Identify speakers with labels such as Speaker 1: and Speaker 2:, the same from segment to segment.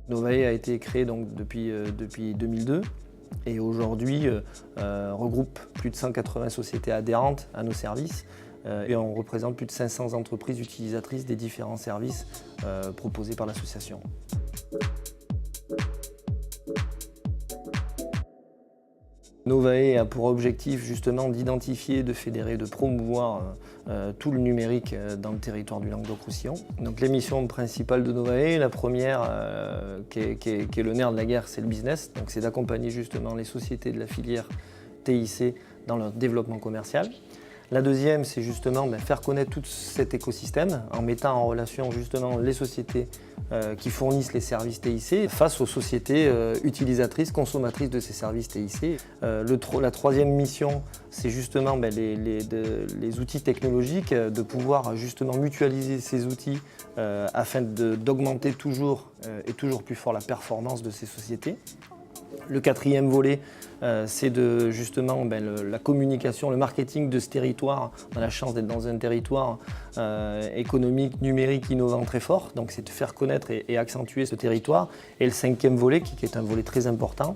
Speaker 1: Novae a été créé donc depuis 2002 et aujourd'hui regroupe plus de 180 sociétés adhérentes à nos services et on représente plus de 500 entreprises utilisatrices des différents services proposés par l'association. Novae a pour objectif justement d'identifier, de fédérer, de promouvoir tout le numérique dans le territoire du Languedoc-Roussillon. Donc les missions principales de Novae, la première qui est le nerf de la guerre, c'est le business. Donc c'est d'accompagner justement les sociétés de la filière TIC dans leur développement commercial. La deuxième, c'est justement faire connaître tout cet écosystème en mettant en relation justement les sociétés qui fournissent les services TIC face aux sociétés utilisatrices, consommatrices de ces services TIC. La troisième mission, c'est justement les outils technologiques, de pouvoir justement mutualiser ces outils afin d'augmenter toujours et toujours plus fort la performance de ces sociétés. Le quatrième volet, c'est justement la communication, le marketing de ce territoire. On a la chance d'être dans un territoire économique, numérique, innovant très fort. Donc c'est de faire connaître et accentuer ce territoire. Et le cinquième volet, qui est un volet très important,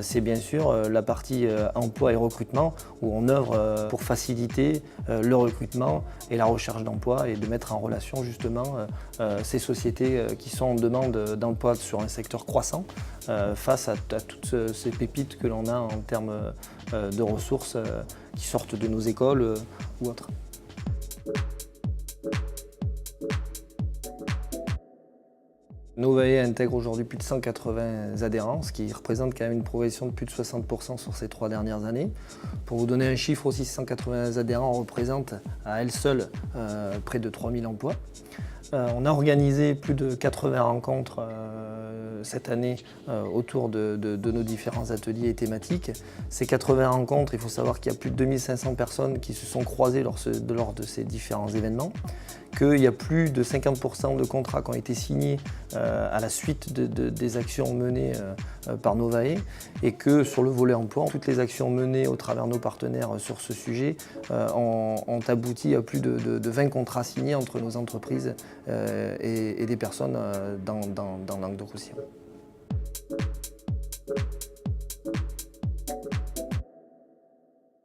Speaker 1: c'est bien sûr la partie emploi et recrutement, où on œuvre pour faciliter le recrutement et la recherche d'emploi et de mettre en relation justement ces sociétés qui sont en demande d'emploi sur un secteur croissant face à toutes ces pépites que l'on a en termes de ressources qui sortent de nos écoles ou autres. Novae intègre aujourd'hui plus de 180 adhérents, ce qui représente quand même une progression de plus de 60% sur ces 3 dernières années. Pour vous donner un chiffre aussi, 180 adhérents représentent à elles seules près de 3000 emplois. On a organisé plus de 80 rencontres cette année autour de nos différents ateliers et thématiques. Ces 80 rencontres, il faut savoir qu'il y a plus de 2500 personnes qui se sont croisées lors de ces différents événements, qu'il y a plus de 50% de contrats qui ont été signés à la suite des actions menées par Novae et que sur le volet emploi, toutes les actions menées au travers de nos partenaires sur ce sujet ont abouti à plus de 20 contrats signés entre nos entreprises et des personnes dans Languedoc-Roussillon.